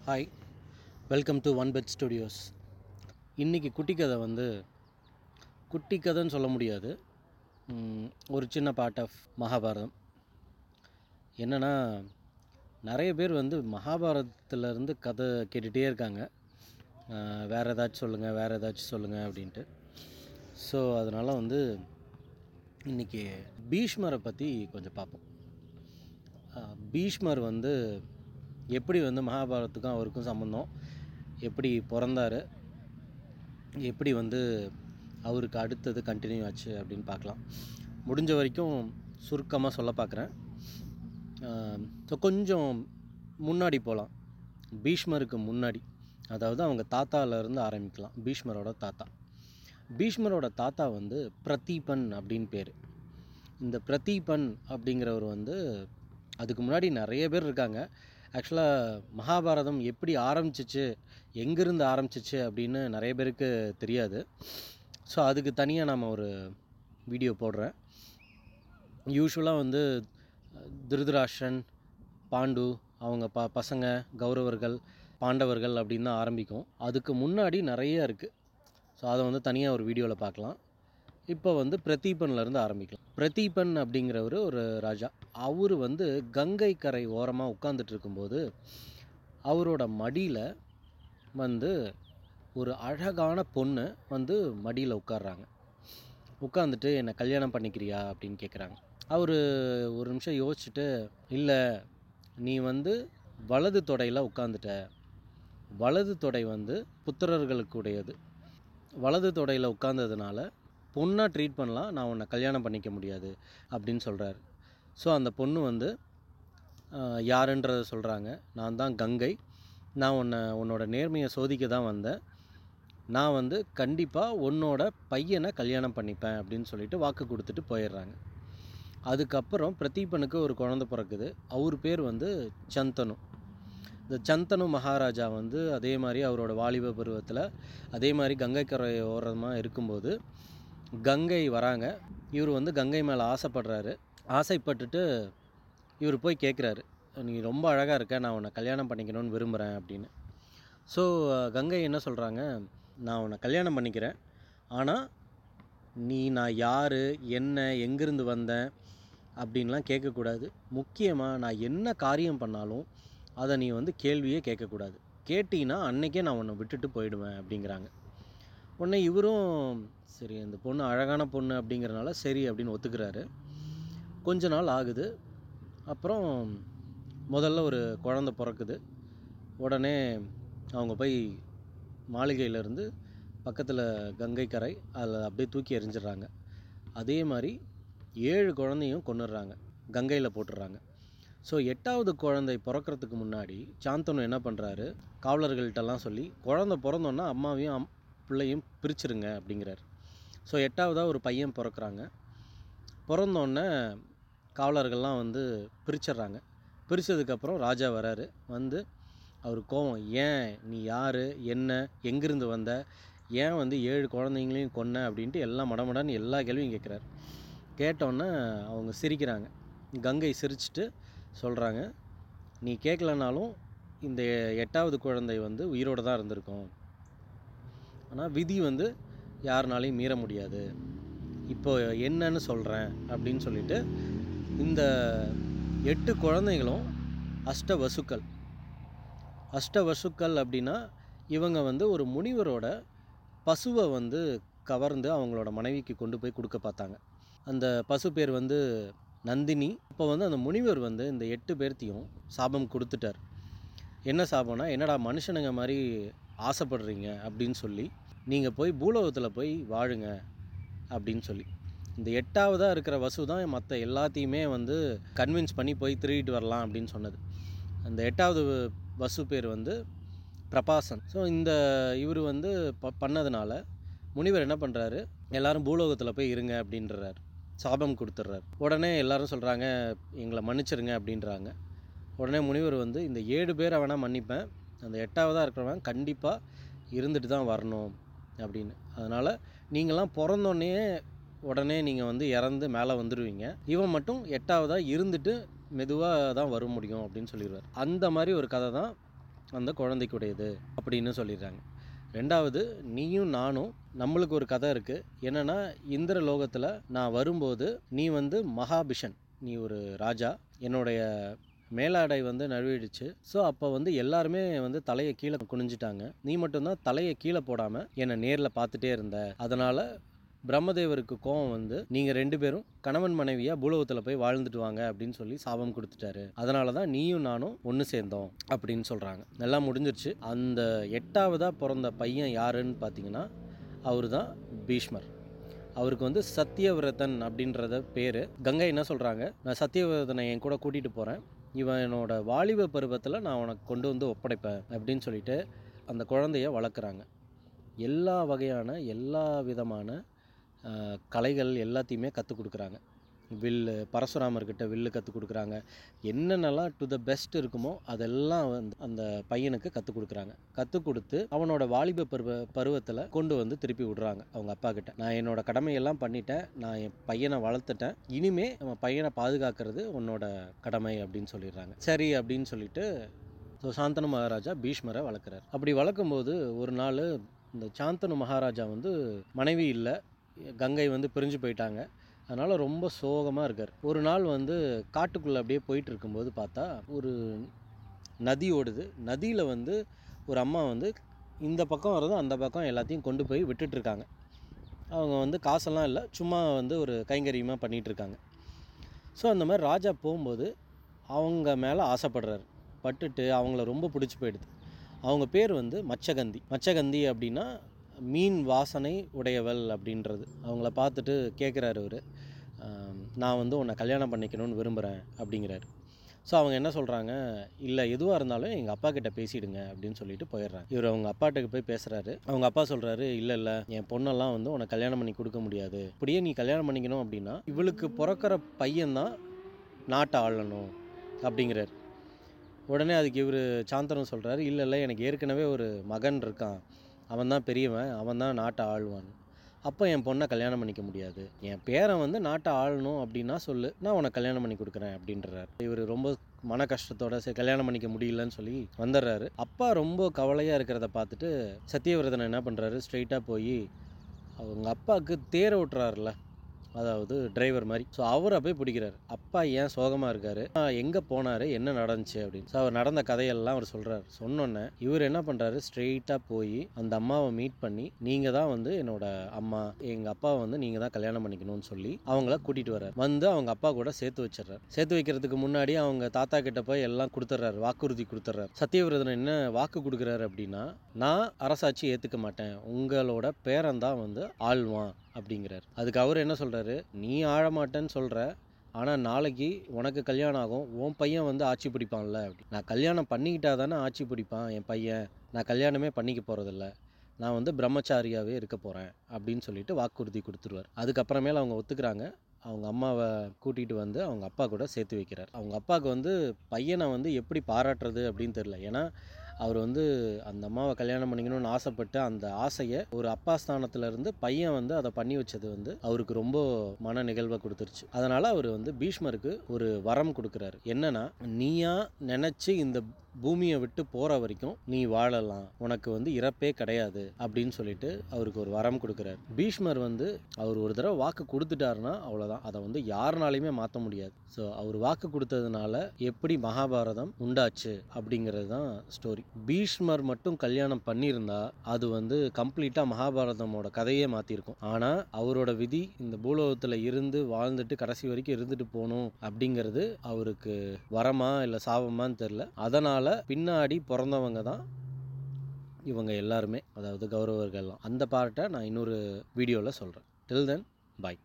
Hi, welcome to One Bed Studios. இன்றைக்கி குட்டி கதை குட்டி கதைன்னு சொல்ல முடியாது. ஒரு சின்ன பார்ட் ஆஃப் மகாபாரதம். என்னென்னா, நிறைய பேர் மகாபாரதத்துலேருந்து கதை கேட்டுகிட்டே இருக்காங்க. வேறு ஏதாச்சும் சொல்லுங்கள் அப்படின்ட்டு. ஸோ அதனால் இன்றைக்கி பீஷ்மரை பற்றி கொஞ்சம் பார்ப்போம். பீஷ்மர் எப்படி மகாபாரதத்துக்கும் அவருக்கும் சம்மந்தம், எப்படி பிறந்தார், எப்படி அவருக்கு அடுத்தது கண்டினியூ ஆச்சு அப்படின்னு பார்க்கலாம். முடிஞ்ச வரைக்கும் சுருக்கமாக சொல்ல பார்க்குறேன். ஸோ கொஞ்சம் முன்னாடி போகலாம். பீஷ்மருக்கு முன்னாடி, அதாவது அவங்க தாத்தாவிலேருந்து ஆரம்பிக்கலாம். பீஷ்மரோட தாத்தா பிரதீபன் அப்படின்னு பேர். இந்த பிரதீபன் அப்படிங்கிறவர் அதுக்கு முன்னாடி நிறைய பேர் இருக்காங்க. ஆக்சுவலாக மகாபாரதம் எப்படி ஆரம்பிச்சிச்சு, எங்கேருந்து ஆரம்பிச்சிச்சு அப்படின்னு நிறைய பேருக்கு தெரியாது. ஸோ அதுக்கு தனியாக நாம் ஒரு வீடியோ போடுறேன். யூஸ்வலாக திருதராஷ்டிரன், பாண்டு, அவங்க பசங்க, கௌரவர்கள், பாண்டவர்கள் அப்படின்னு தான் ஆரம்பிக்கும். அதுக்கு முன்னாடி நிறைய இருக்குது. ஸோ அதை தனியாக ஒரு வீடியோவில் பார்க்கலாம். இப்போ பிரதீபன்லேருந்து ஆரம்பிக்கலாம். பிரதீபன் அப்படிங்கிறவர் ஒரு ராஜா. அவர் கங்கை கரை ஓரமாக உட்காந்துட்டு இருக்கும்போது அவரோட மடியில் ஒரு அழகான பொண்ணு மடியில் உட்காந்துட்டு என்னை கல்யாணம் பண்ணிக்கிறியா அப்படின்னு கேட்குறாங்க. அவர் ஒரு நிமிஷம் யோசிச்சுட்டு, இல்லை, நீ வலது தொடையில் உட்காந்துட்ட, வலது தொடை புத்திரர்களுக்கு உடையது, வலது தொடையில் உட்கார்ந்ததுனால பொண்ணாக ட்ரீட் பண்ணலாம், நான் உன்னை கல்யாணம் பண்ணிக்க முடியாது அப்படின்னு சொல்கிறாரு. ஸோ அந்த பொண்ணு யாருன்றதை சொல்கிறாங்க. நான் தான் கங்கை, நான் உன்னோட நேர்மையை சோதிக்க தான் வந்தேன், நான் கண்டிப்பாக உன்னோட பையனை கல்யாணம் பண்ணிப்பேன் அப்படின்னு சொல்லிட்டு வாக்கு கொடுத்துட்டு போயிடுறாங்க. அதுக்கப்புறம் பிரதீபனுக்கு ஒரு குழந்தை பிறக்குது. அவர் பேர் சந்தனு. இந்த சந்தனு மகாராஜா அதே மாதிரி அவரோட வாலிப பருவத்தில் அதே மாதிரி கங்கை கரை ஓரமாக இருக்கும்போது கங்கை வராங்க. இவர் கங்கை மேலே ஆசைப்படுறாரு. ஆசைப்பட்டுட்டு இவர் போய் கேட்குறாரு, நீ ரொம்ப அழகாக இருக்க, நான் உன்னை கல்யாணம் பண்ணிக்கணும்னு விரும்புகிறேன் அப்படின்னு. ஸோ கங்கை என்ன சொல்கிறாங்க, நான் உன்னை கல்யாணம் பண்ணிக்கிறேன், ஆனால் நான் யார், என்ன, எங்கேருந்து வந்தேன் அப்படின்லாம் கேட்கக்கூடாது. முக்கியமாக நான் என்ன காரியம் பண்ணாலும் அதை நீ கேள்வியே கேட்கக்கூடாது. கேட்டிங்கன்னா அன்றைக்கே நான் உன்னை விட்டுட்டு போயிடுவேன் அப்படிங்கிறாங்க. உடனே இவரும் சரி, அந்த பொண்ணு அழகான பொண்ணு அப்படிங்கிறனால சரி அப்படின்னு ஒத்துக்கிறாரு. கொஞ்ச நாள் ஆகுது. அப்புறம் முதல்ல ஒரு குழந்தை பிறக்குது. உடனே அவங்க போய் மாளிகையிலேருந்து பக்கத்தில் கங்கை கரை அதில் அப்படியே தூக்கி எறிஞ்சிடுறாங்க. அதே மாதிரி 7 குழந்தையும் கொன்னுடுறாங்க, கங்கையில் போட்டுடுறாங்க. ஸோ 8வது குழந்தை பிறக்கிறதுக்கு முன்னாடி சாந்தனு என்ன பண்ணுறாரு, காவலர்கள்ட்டெல்லாம் சொல்லி குழந்தை பிறந்தோன்னா அம்மாவையும் பிள்ளையும் பிரிச்சுருங்க அப்படிங்கிறார். ஸோ 8வதாக ஒரு பையன் பிறக்கிறாங்க. பிறந்தோடனே காவலர்கள்லாம் பிரிச்சிட்றாங்க. பிரித்ததுக்கப்புறம் ராஜா வராரு. அவர் கோவம், ஏன், நீ யார், என்ன, எங்கேருந்து வந்த, ஏன் 7 குழந்தைங்களையும் கொன்ன அப்படின்ட்டு எல்லாம் மடமடான்னு எல்லா கேள்வியும் கேட்குறாரு. கேட்டோன்னே அவங்க சிரிக்கிறாங்க. கங்கை சிரிச்சுட்டு சொல்கிறாங்க, நீ கேட்கலனாலும் இந்த 8வது குழந்தை உயிரோடு தான் இருந்திருக்கும், ஆனால் விதி யாருனாலையும் மீற முடியாது, இப்போ என்னன்னு சொல்கிறேன் அப்படின்னு சொல்லிட்டு இந்த 8 குழந்தைகளும் அஷ்டவசுக்கள் அப்படின்னா இவங்க ஒரு முனிவரோட பசுவை கவர்ந்து அவங்களோட மனைவிக்கு கொண்டு போய் கொடுக்க பார்த்தாங்க. அந்த பசு பேர் நந்தினி. இப்போ அந்த முனிவர் இந்த 8 பேர்த்தையும் சாபம் கொடுத்துட்டார். என்ன சாபம்னா, என்னடா மனுஷனுங்க மாதிரி ஆசைப்படுறீங்க அப்படின்னு சொல்லி நீங்கள் போய் பூலோகத்தில் போய் வாழுங்க அப்படின்னு சொல்லி. இந்த 8வதாக இருக்கிற வசு தான் மற்ற எல்லாத்தையுமே கன்வின்ஸ் பண்ணி போய் திருடிட்டு வரலாம் அப்படின்னு சொன்னது. அந்த 8வது வசு பேர் பிரபாசன். ஸோ இந்த இவர் பண்ணதுனால முனிவர் என்ன பண்ணுறாரு, எல்லோரும் பூலோகத்தில் போய் இருங்க அப்படின்றார், சாபம் கொடுத்துட்றாரு. உடனே எல்லோரும் சொல்கிறாங்க, எங்களை மன்னிச்சிருங்க அப்படின்றாங்க. உடனே முனிவர் இந்த 7 பேரை வேணால் மன்னிப்பேன், அந்த 8வதாக இருக்கிறவன் கண்டிப்பாக இருந்துட்டு தான் வரணும் அப்படின்னு. அதனால் நீங்களாம் பிறந்தோடனே உடனே நீங்கள் இறந்து மேலே வந்துடுவீங்க, இவன் மட்டும் 8வதாக இருந்துட்டு மெதுவாக தான் வர முடியும் அப்படின்னு சொல்லிடுவார். அந்த மாதிரி ஒரு கதை தான் அந்த குழந்தைக்குடையது அப்படின்னு சொல்லிடுறாங்க. ரெண்டாவது, நீயும் நானும் நம்மளுக்கு ஒரு கதை இருக்குது. என்னென்னா, இந்திர லோகத்தில் நான் வரும்போது நீ வந்து மகாபிஷன், நீ ஒரு ராஜா, என்னுடைய மேலாடை வந்து நழுவிடுச்சு. ஸோ அப்போ வந்து எல்லாருமே வந்து தலையை கீழே குனிஞ்சிட்டாங்க. நீ மட்டும்தான் தலையை கீழே போடாமல் என்னை நேரில் பார்த்துட்டே இருந்த. அதனால் பிரம்மதேவருக்கு கோவம் வந்து நீங்கள் 2 பேரும் கணவன் மனைவியாக பூலோகத்தில் போய் வாழ்ந்துட்டு வாங்க அப்படின்னு சொல்லி சாபம் கொடுத்துட்டாரு. அதனால தான் நீயும் நானும் ஒன்று சேர்ந்தோம் அப்படின்னு சொல்கிறாங்க. நல்லா முடிஞ்சிருச்சு. அந்த 8ஆவதாக பிறந்த பையன் யாருன்னு பார்த்தீங்கன்னா அவர் தான் பீஷ்மர். அவருக்கு வந்து சத்தியவிரதன் அப்படின்றத பேர். கங்கை என்ன சொல்கிறாங்க, நான் சத்தியவிரதனை என் கூட கூட்டிகிட்டு போகிறேன், இவன் என்னோட வாலிப பருவத்தில் நான் உனக்கு கொண்டு வந்து ஒப்படைப்பேன் அப்படின்னு சொல்லிட்டு அந்த குழந்தைய வளர்க்குறாங்க. எல்லா வகையான எல்லா விதமான கலைகள் எல்லாத்தையுமே கற்றுக் கொடுக்குறாங்க. வில்லு, பரசுராமர்கிட்ட வில்லு கற்றுக் கொடுக்குறாங்க. என்னென்னலாம் டு த பெஸ்ட் இருக்குமோ அதெல்லாம் வந்து அந்த பையனுக்கு கற்றுக் கொடுக்குறாங்க. கற்றுக் கொடுத்து அவனோட வாலிப பருவத்தில் கொண்டு வந்து திருப்பி விடுறாங்க அவங்க அப்பா கிட்ட. நான் என்னோட கடமையெல்லாம் பண்ணிட்டேன், நான் என் பையனை வளர்த்துட்டேன், இனிமே நம்ம பையனை பாதுகாக்கிறது உன்னோட கடமை அப்படின்னு சொல்லிடுறாங்க. சரி அப்படின்னு சொல்லிட்டு சாந்தனு மகாராஜா பீஷ்மரை வளர்க்குறாரு. அப்படி வளர்க்கும்போது ஒரு நாள் இந்த சாந்தனு மகாராஜா வந்து மனைவி இல்லை, கங்கை வந்து பிரிஞ்சு போயிட்டாங்க. அதனால் ரொம்ப சோகமாக இருக்கார். ஒரு நாள் வந்து காட்டுக்குள்ளே அப்படியே போயிட்டு இருக்கும்போது பார்த்தா ஒரு நதி ஓடுது. நதியில் வந்து ஒரு அம்மா வந்து இந்த பக்கம் வரதும் அந்த பக்கம் எல்லாத்தையும் கொண்டு போய் விட்டுட்ருக்காங்க. அவங்க வந்து காசெல்லாம் இல்லை, சும்மா வந்து ஒரு கைங்கரியமாக பண்ணிகிட்ருக்காங்க. ஸோ அந்த மாதிரி ராஜா போகும்போது அவங்க மேலே ஆசைப்படுறாரு. பட்டுட்டு அவங்கள ரொம்ப பிடிச்சி போயிடுது. அவங்க பேர் வந்து மச்சகந்தி. மச்சகந்தி அப்படின்னா மீன் வாசனை உடையவள் அப்படின்றது. அவங்கள பார்த்துட்டு கேட்குறாரு அவர், நான் வந்து உன்னை கல்யாணம் பண்ணிக்கணும்னு விரும்புகிறேன் அப்படிங்கிறாரு. ஸோ அவங்க என்ன சொல்கிறாங்க, இல்லை எதுவாக இருந்தாலும் எங்கள் அப்பா கிட்ட பேசிவிடுங்க அப்படின்னு சொல்லிட்டு போயிடுறாங்க. இவர் அவங்க அப்பாட்டுக்கு போய் பேசுகிறாரு. அவங்க அப்பா சொல்கிறாரு, இல்லை என் பொண்ணெல்லாம் வந்து உனக்கு கல்யாணம் பண்ணி கொடுக்க முடியாது, இப்படியே நீ கல்யாணம் பண்ணிக்கணும் அப்படின்னா இவளுக்கு பிறக்கிற பையன்தான் நாட்டை ஆளணும் அப்படிங்கிறார். உடனே அதுக்கு இவர் சாந்தனு சொல்கிறாரு, இல்லை எனக்கு ஏற்கனவே ஒரு மகன் இருக்கான், அவன் தான் பெரியவன், அவன் தான் நாட்டை ஆளுவான், அப்போ என் பொண்ணை கல்யாணம் பண்ணிக்க முடியாது, என் பேரன் வந்து நாட்டை ஆளணும் அப்படின்னா சொல்லு, நான் உனக்கு கல்யாணம் பண்ணி கொடுக்குறேன் அப்படின்றார். இவர் ரொம்ப மன கஷ்டத்தோட சரி கல்யாணம் பண்ணிக்க முடியலன்னு சொல்லி வந்துடுறாரு. அப்பா ரொம்ப கவலையாக இருக்கிறத பார்த்துட்டு சத்தியவிரதன் என்ன பண்ணுறாரு, ஸ்ட்ரெயிட்டாக போய் அவங்க அப்பாவுக்கு தேரை ஓட்டுறாருல, அதாவது டிரைவர் மாதிரி, ஸோ அவரை போய் பிடிக்கிறார். அப்பா ஏன் சோகமாக இருக்கார், எங்கே போனார், என்ன நடந்துச்சு அப்படின்னு. ஸோ அவர் நடந்த கதையெல்லாம் அவர் சொல்கிறார். சொன்னோன்னே இவர் என்ன பண்ணுறாரு, ஸ்ட்ரெயிட்டாக போய் அந்த அம்மாவை மீட் பண்ணி, நீங்கள் தான் வந்து என்னோட அம்மா, எங்கள் அப்பாவை வந்து நீங்கள் தான் கல்யாணம் பண்ணிக்கணும்னு சொல்லி அவங்கள கூட்டிகிட்டு வர்றார். வந்து அவங்க அப்பா கூட சேர்த்து வச்சிடறாரு. சேர்த்து வைக்கிறதுக்கு முன்னாடி அவங்க தாத்தா கிட்ட போய் எல்லாம் கொடுத்துட்றாரு, வாக்குறுதி கொடுத்துட்றாரு. சத்தியவிரதன் என்ன வாக்கு கொடுக்குறாரு அப்படின்னா, நான் அரசாட்சி ஏற்றுக்க மாட்டேன், உங்களோட பேரன் தான் வந்து ஆள்வான் அப்படிங்கிறார். அதுக்கு அவர் என்ன சொல்கிறாரு, நீ ஆழமாட்டேன்னு சொல்கிற, ஆனால் நாளைக்கு உனக்கு கல்யாணம் ஆகும், உன் பையன் வந்து ஆட்சி பிடிப்பான்ல அப்படி. நான் கல்யாணம் பண்ணிக்கிட்டா தானே ஆட்சி பிடிப்பான் என் பையன், நான் கல்யாணமே பண்ணிக்க போகிறதில்ல, நான் வந்து பிரம்மச்சாரியாகவே இருக்க போகிறேன் அப்படின்னு சொல்லிட்டு வாக்குறுதி கொடுத்துருவார். அதுக்கப்புறமேல அவங்க ஒத்துக்கிறாங்க. அவங்க அம்மாவை கூட்டிகிட்டு வந்து அவங்க அப்பா கூட சேர்த்து வைக்கிறார். அவங்க அப்பாவுக்கு வந்து பையனை வந்து எப்படி பாராட்டுறது அப்படின்னு தெரில. ஏன்னா அவர் வந்து அந்த அம்மாவை கல்யாணம் பண்ணிக்கணும்னு ஆசைப்பட்டு அந்த ஆசையை ஒரு அப்பா ஸ்தானத்துலேருந்து பையன் வந்து அதை பண்ணி வச்சது வந்து அவருக்கு ரொம்ப மன நிகழ்வை கொடுத்துருச்சு. அதனால் அவர் வந்து பீஷ்மருக்கு ஒரு வரம் கொடுக்குறாரு. என்னன்னா, நீயா நினச்சி இந்த பூமியை விட்டு போகிற வரைக்கும் நீ வாழலாம், உனக்கு வந்து இறப்பே கிடையாது அப்படின்னு சொல்லிட்டு அவருக்கு ஒரு வரம் கொடுக்குறாரு. பீஷ்மர் வந்து அவர் ஒரு தடவை வாக்கு கொடுத்துட்டாருன்னா அவ்வளோதான், அதை வந்து யாருனாலையுமே மாற்ற முடியாது. ஸோ அவர் வாக்கு கொடுத்ததுனால எப்படி மகாபாரதம் உண்டாச்சு அப்படிங்கிறது தான் ஸ்டோரி. பீஷ்மர் மட்டும் கல்யாணம் பண்ணியிருந்தா அது வந்து கம்ப்ளீட்டாக மகாபாரதமோட கதையே மாற்றிருக்கும். ஆனால் அவரோட விதி இந்த பூலோகத்தில் இருந்து வாழ்ந்துட்டு கடைசி வரைக்கும் இருந்துட்டு போகணும் அப்படிங்கிறது அவருக்கு வரமா இல்லை சாபமான்னு தெரில. அதனால் பின்னாடி பிறந்தவங்க தான் இவங்க எல்லாருமே, அதாவது கௌரவர்கள்லாம். அந்த பார்ட்டை நான் இன்னொரு வீடியோவில் சொல்கிறேன். டில் தென், பாய்.